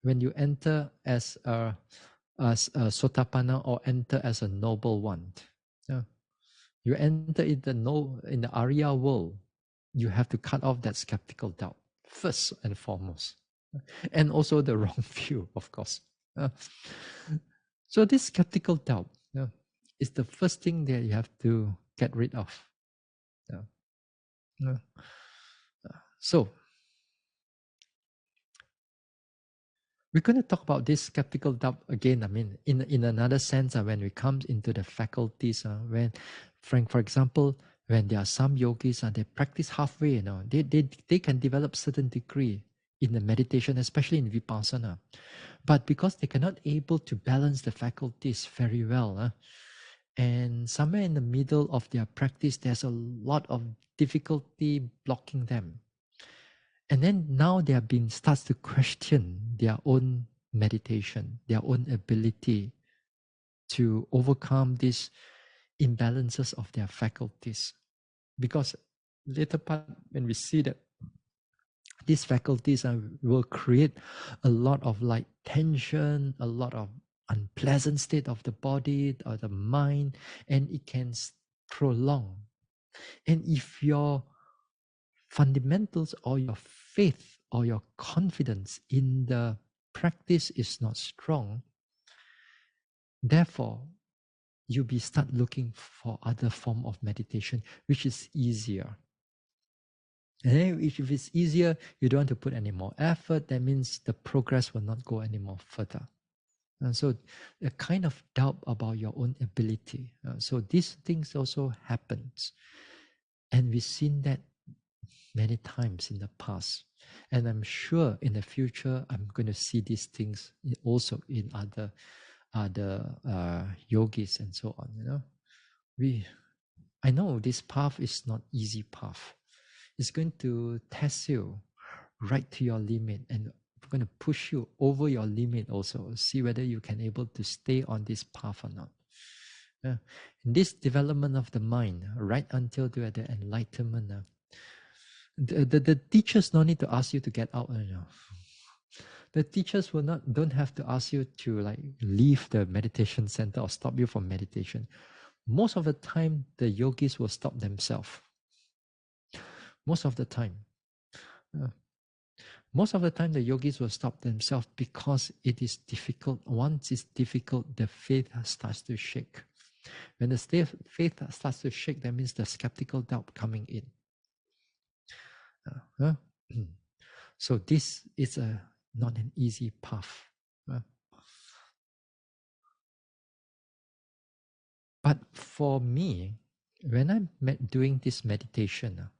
when you enter as a sotapanna or enter as a noble one. You enter in the Arya world, you have to cut off that skeptical doubt first and foremost, and also the wrong view, of course. So this skeptical doubt is the first thing that you have to get rid of. So we're going to talk about this skeptical doubt again. In another sense, when we come into the faculties, for example, when there are some yogis, they practice halfway, they can develop certain degree in the meditation, especially in vipassana. But because they cannot able to balance the faculties very well, and somewhere in the middle of their practice, there's a lot of difficulty blocking them. And then now they have been starts to question their own meditation, their own ability to overcome these imbalances of their faculties. Because later part, when we see that these faculties will create a lot of like tension, a lot of unpleasant state of the body or the mind, and it can prolong. And if your fundamentals or your faith or your confidence in the practice is not strong, therefore you be start looking for other form of meditation which is easier. And then if it's easier, you don't want to put any more effort, that means the progress will not go any more further. And so a kind of doubt about your own ability. So these things also happens. And we've seen that many times in the past. And I'm sure in the future, I'm going to see these things also in other yogis and so on. I know this path is not easy path. It's going to test you right to your limit and going to push you over your limit also. See whether you can able to stay on this path or not. In this development of the mind, right until the enlightenment, the teachers don't need to ask you to get out. The teachers don't have to ask you to like leave the meditation center or stop you from meditation. Most of the time, the yogis will stop themselves. Most of the time. Most of the time, the yogis will stop themselves because it is difficult. Once it's difficult, the faith starts to shake. When the faith starts to shake, that means the skeptical doubt coming in. So this is not an easy path. But for me, when I'm doing this meditation,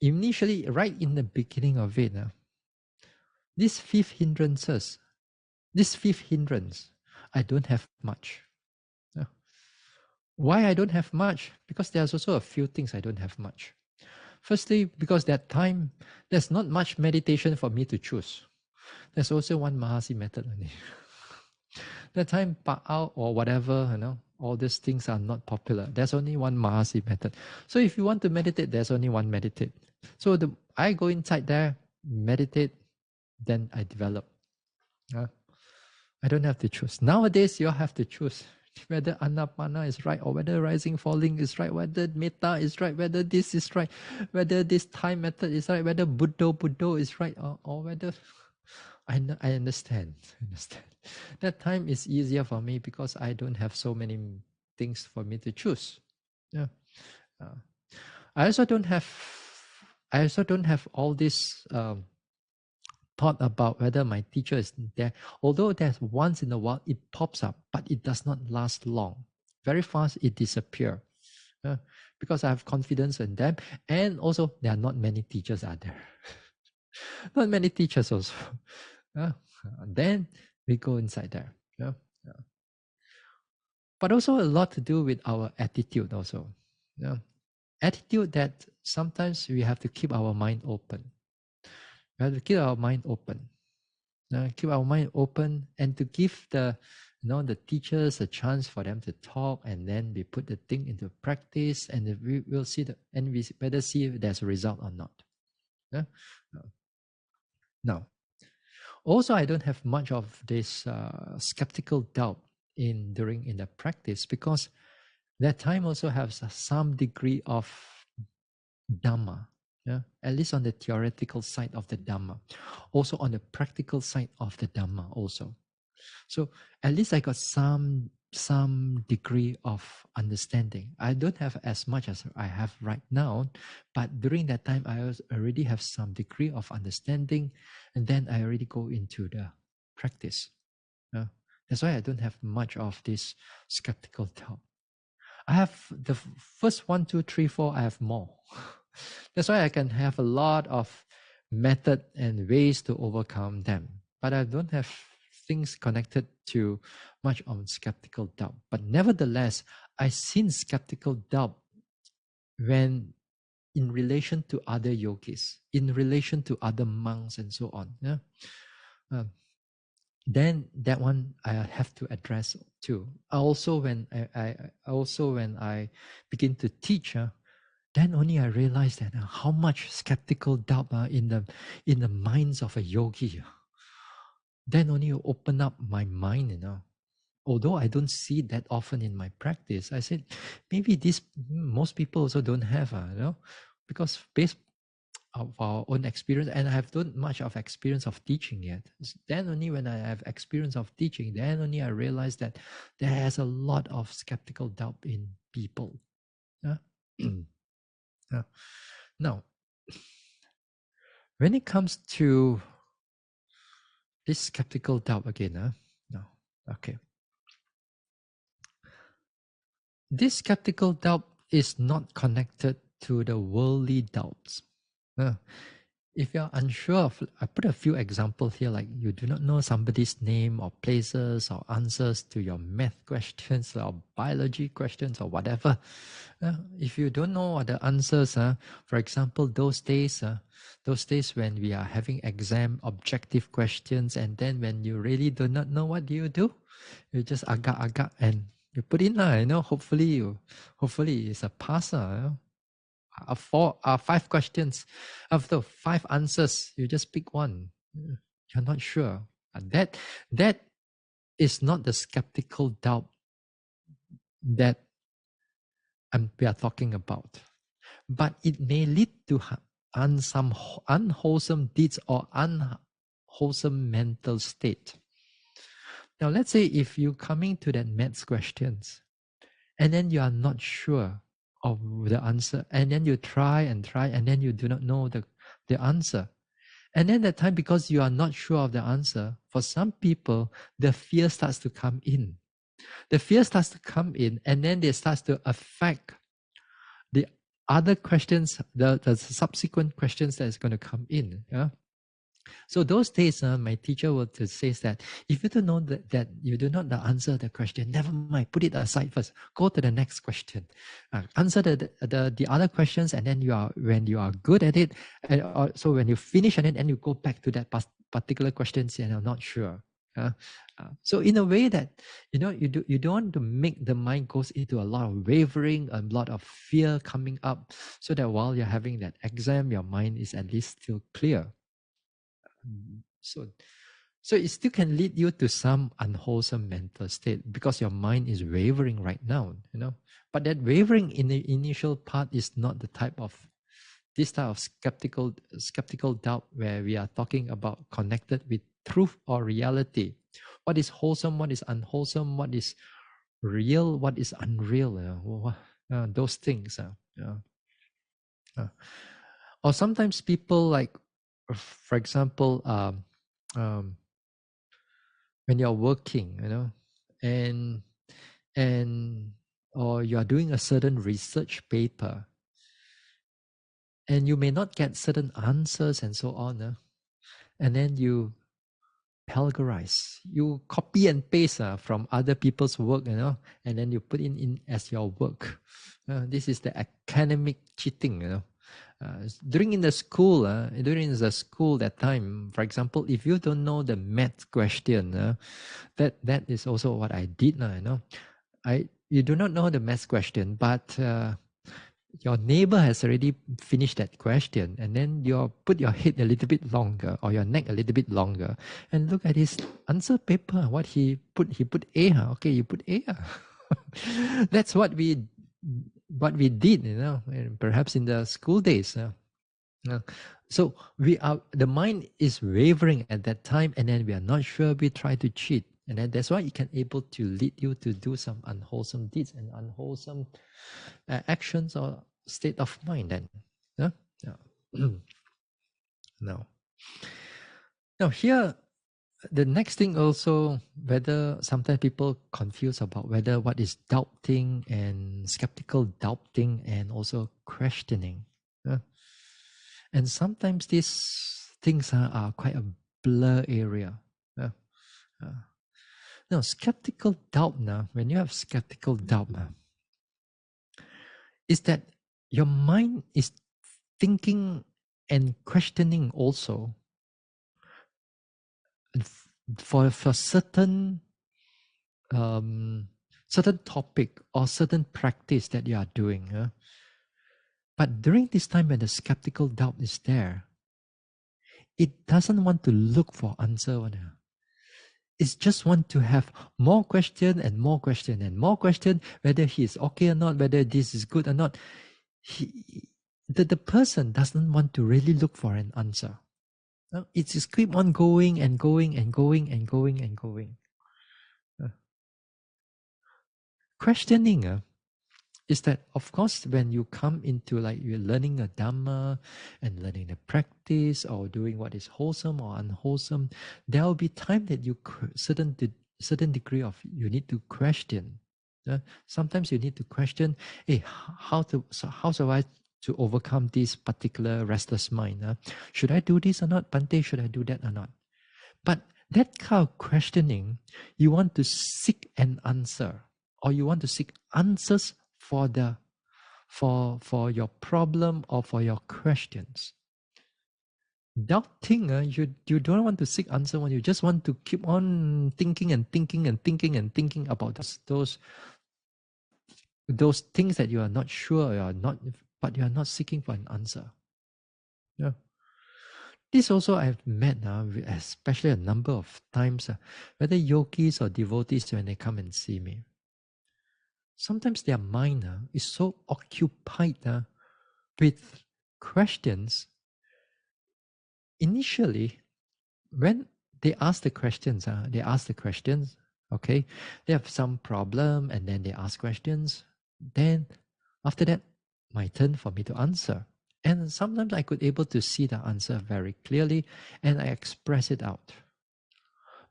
initially, right in the beginning of it, this 5th hindrance, I don't have much. Why I don't have much? Because there's also a few things I don't have much. Firstly, because that time, there's not much meditation for me to choose. There's also one Mahasi method only. That time, Pa'ao or whatever, all these things are not popular. There's only one Mahasi method. So if you want to meditate, there's only one meditate. So I go inside there, meditate, then I develop. I don't have to choose. Nowadays, you have to choose whether Anapana is right or whether rising, falling is right, whether Metta is right, whether this is right, whether this time method is right, whether Buddha is right, or whether... I understand. That time is easier for me because I don't have so many things for me to choose. Yeah. I also don't have all this thought about whether my teacher is there. Although there's once in a while it pops up, but it does not last long. Very fast it disappears. Because I have confidence in them, and also there are not many teachers out there. Not many teachers also. Then we go inside there. But also a lot to do with our attitude also. Attitude that sometimes we have to keep our mind open. We have to keep our mind open. Keep our mind open and to give the teachers a chance for them to talk, and then we put the thing into practice, and we will see we better see if there's a result or not. Now, also I don't have much of this skeptical doubt during the practice, because that time also has some degree of Dhamma. At least on the theoretical side of the Dhamma, also on the practical side of the Dhamma also. So at least I got some degree of understanding. I don't have as much as I have right now, but during that time I already have some degree of understanding, and then I already go into the practice. That's why I don't have much of this skeptical doubt. I have the first 1, 2, 3, 4. I have more. That's why I can have a lot of method and ways to overcome them. But I don't have things connected to much on skeptical doubt. But nevertheless, I seen skeptical doubt when in relation to other yogis, in relation to other monks, and so on. Then that one I have to address too. Also, when I begin to teach, then only I realized that how much skeptical doubt in the minds of a yogi. Then only you open up my mind, Although I don't see that often in my practice, I said maybe most people also don't have, because based of our own experience, and I have not much of experience of teaching yet. Then only when I have experience of teaching, then only I realize that there has a lot of skeptical doubt in people. Now, when it comes to this skeptical doubt again, okay. This skeptical doubt is not connected to the worldly doubts. If you're unsure I put a few examples here, like you do not know somebody's name or places or answers to your math questions or biology questions or whatever. If you don't know the answers, for example, those days when we are having exam objective questions, and then when you really do not know, what do? You just agak and you put in, hopefully it's a passer. 5 questions. After 5 answers, you just pick one. You're not sure. That is not the skeptical doubt that we are talking about. But it may lead to some unwholesome deeds or unwholesome mental state. Now, let's say if you're coming to that maths questions, and then you are not sure of the answer, and then you try, and then you do not know the answer. And then that time, because you are not sure of the answer, for some people, the fear starts to come in. The fear starts to come in, and then they starts to affect the other questions, the subsequent questions that is going to come in. So those days, my teacher would say that if you don't know that you do not answer the question, never mind, put it aside first. Go to the next question. Answer the other questions, and then when you are good at it, so when you finish on it, and you go back to that particular questions, and I'm not sure. So in a way that you don't want to make the mind goes into a lot of wavering, a lot of fear coming up, so that while you're having that exam, your mind is at least still clear. So it still can lead you to some unwholesome mental state because your mind is wavering right now, But that wavering in the initial part is not the type of this type of skeptical doubt where we are talking about connected with truth or reality. What is wholesome, what is unwholesome, what is real, what is unreal, those things. Or sometimes people like, for example, when you're working, and or you are doing a certain research paper, and you may not get certain answers and so on, and then you plagiarize, you copy and paste from other people's work, and then you put in as your work. This is the academic cheating, during the school that time, for example, if you don't know the math question, that is also what I did now. You do not know the math question, but your neighbor has already finished that question, and then you put your head a little bit longer or your neck a little bit longer and look at his answer paper. What he put A. Okay, you put A. That's what we did, and perhaps in the school days. So the mind is wavering at that time, and then we are not sure. We try to cheat, and then that's why it can able to lead you to do some unwholesome deeds and unwholesome actions or state of mind. Then, now here. The next thing also, whether sometimes people confuse about whether what is doubting and skeptical doubting and also questioning. And sometimes these things are quite a blur area. Now, skeptical doubt now, when you have skeptical doubt now, is that your mind is thinking and questioning also for certain certain topic or certain practice that you are doing. But during this time when the skeptical doubt is there, it doesn't want to look for answer. It's just want to have more question and more question and more question, whether he is okay or not, whether this is good or not. The person doesn't want to really look for an answer. No? It just keep on going and going and going and going and going. Questioning is that, of course, when you come into like you're learning a Dhamma and learning the practice or doing what is wholesome or unwholesome, there will be time that you certain degree of you need to question. Sometimes you need to question, hey, how shall I to overcome this particular restless mind? Should I do this or not? Bhante, should I do that or not? But that kind of questioning, you want to seek an answer, or you want to seek answers for your problem or for your questions. Doubting, you don't want to seek answer when you just want to keep on thinking and thinking and thinking and thinking about those things that you are not sure but you are not seeking for an answer. Yeah. This also I've met especially a number of times, whether yogis or devotees when they come and see me. Sometimes their mind is so occupied with questions. Initially, when they ask the questions, okay, they have some problem and then they ask questions. Then after that, my turn for me to answer. And sometimes I could able to see the answer very clearly and I express it out.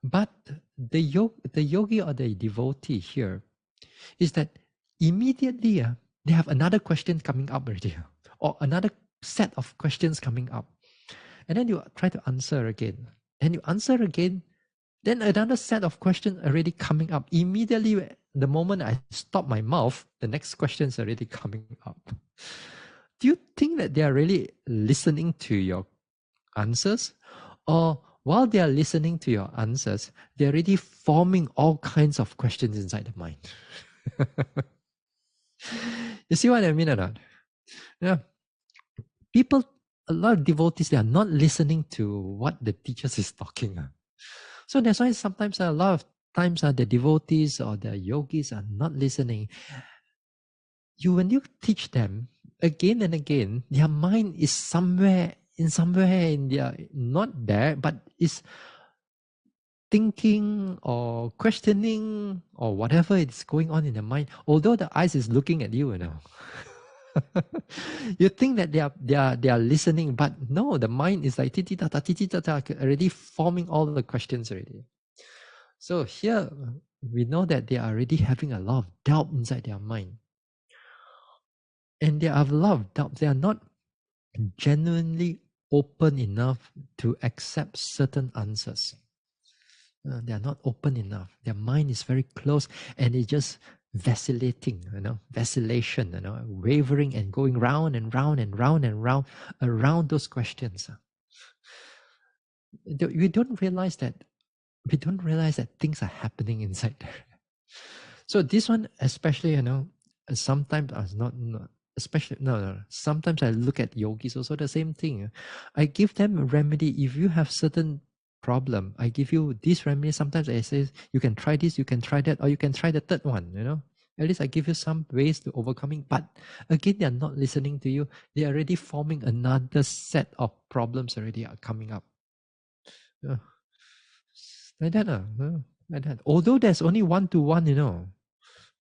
But the yogi or the devotee here is that immediately they have another question coming up already, or another set of questions coming up. And then you try to answer again. And you answer again, then another set of questions already coming up. Immediately, the moment I stop my mouth, the next question is already coming up. Do you think that they are really listening to your answers? Or while they are listening to your answers, they're already forming all kinds of questions inside the mind? You see what I mean or not? Yeah. People, a lot of devotees, they are not listening to what the teachers is talking. So that's why sometimes a lot of times the devotees or the yogis are not listening. When you teach them again and again, their mind is somewhere in their not there, but is thinking or questioning or whatever is going on in the mind. Although the eyes is looking at you, you think that they are listening, but no, the mind is like titi tata already forming all the questions already. So here we know that they are already having a lot of doubt inside their mind. And they have a lot of doubt. They are not genuinely open enough to accept certain answers. They are not open enough. Their mind is very close and it's just vacillating, vacillation, wavering and going round and round and round and round around those questions. We don't realize that things are happening inside there. So this one, especially, sometimes I was not especially no. Sometimes I look at yogis also the same thing. I give them a remedy. If you have certain problem, I give you this remedy. Sometimes I say you can try this, you can try that, or you can try the third one. At least I give you some ways to overcoming. But again, they are not listening to you. They are already forming another set of problems already are coming up. Like that, like that. Although there's only one-to-one,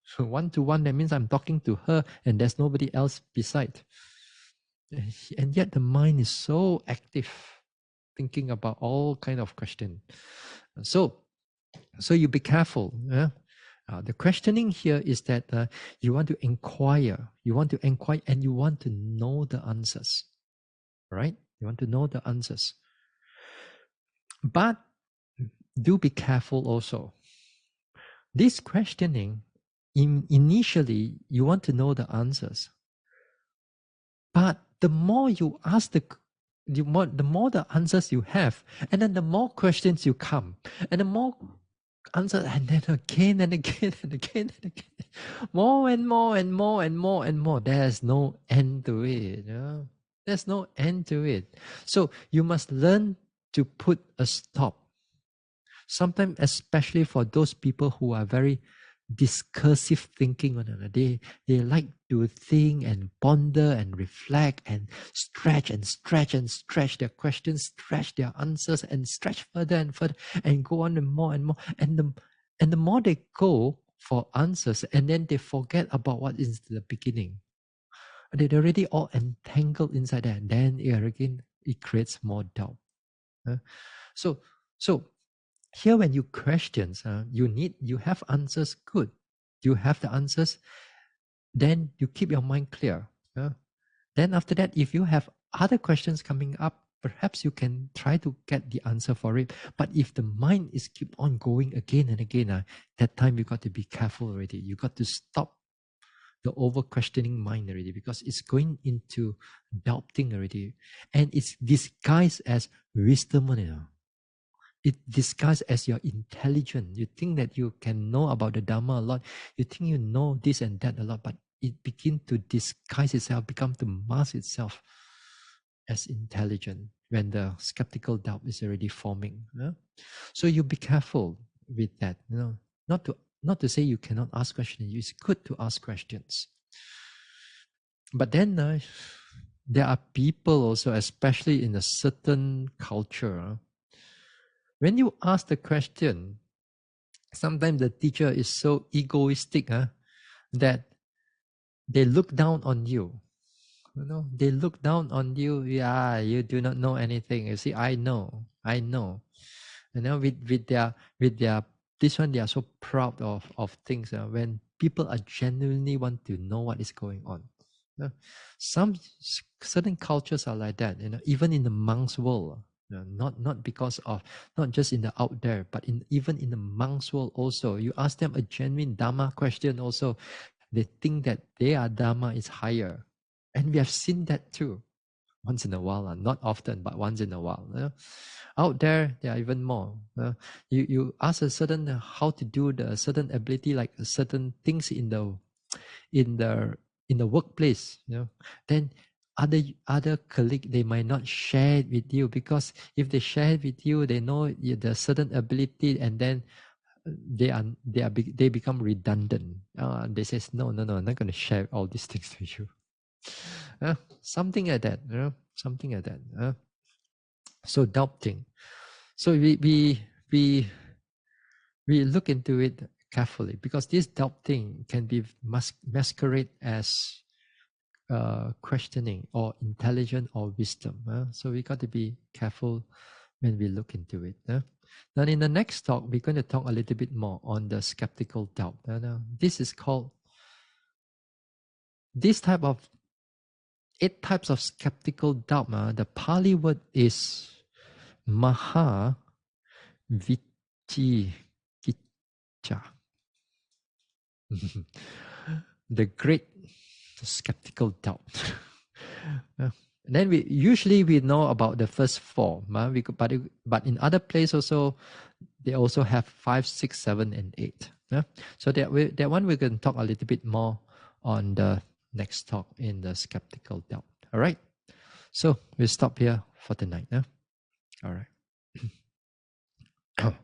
So one-to-one, that means I'm talking to her and there's nobody else beside. And yet the mind is so active, thinking about all kind of question. So you be careful. The questioning here is that you want to inquire. You want to inquire and you want to know the answers. Right? You want to know the answers. But do be careful also. This questioning, initially, you want to know the answers. But the more you ask the more the answers you have, and then the more questions you come, and the more answers, and then again and again and again and again, more and more and more and more and more. There's no end to it. There's no end to it. So you must learn to put a stop. Sometimes, especially for those people who are very discursive thinking, they like to think and ponder and reflect and stretch and stretch and stretch their questions, stretch their answers, and stretch further and further and go on and more and more. And the more they go for answers, and then they forget about what is the beginning. They're already all entangled inside that. And then it creates more doubt. So here when you question, you have answers, good. You have the answers, then you keep your mind clear. Then after that, if you have other questions coming up, perhaps you can try to get the answer for it. But if the mind is keep on going again and again, that time you got to be careful already. You got to stop the over questioning mind already, because it's going into doubting already. And it's disguised as wisdom. It disguised as your intelligence. You think that you can know about the Dhamma a lot. You think you know this and that a lot, but it begins to disguise itself, become to mask itself as intelligent when the skeptical doubt is already forming. So you be careful with that. Not to say you cannot ask questions. It's good to ask questions. But then there are people also, especially in a certain culture, when you ask the question, sometimes the teacher is so egoistic that they look down on you. They look down on you. Yeah, you do not know anything. You see, I know. With their this one, they are so proud of things when people are genuinely want to know what is going on. Some certain cultures are like that, even in the monks' world. Not because of, not just in the out there, but even in the monks' world also. You ask them a genuine Dhamma question also, they think that their Dhamma is higher. And we have seen that too. Once in a while, not often, but once in a while. Out there are even more. You ask a certain how to do the certain ability, like certain things in the in the in the workplace, then other colleague, they might not share it with you, because if they share it with you, they know the certain ability, and then they become redundant. They says no, I'm not going to share all these things to you. Something like that, something like that. So doubting. So we look into it carefully, because this doubting can be masquerade as questioning or intelligence or wisdom. So we got to be careful when we look into it. Now in the next talk, we're going to talk a little bit more on the skeptical doubt. Now, this is called, this type of 8 types of skeptical doubt. The Pali word is Maha Vicikicca. The great skeptical doubt. Then we know about the first 4. But in other places also, they also have 5, 6, 7, and 8. So that one we're going to talk a little bit more on the next talk in the skeptical doubt. All right. So we'll stop here for tonight. All right.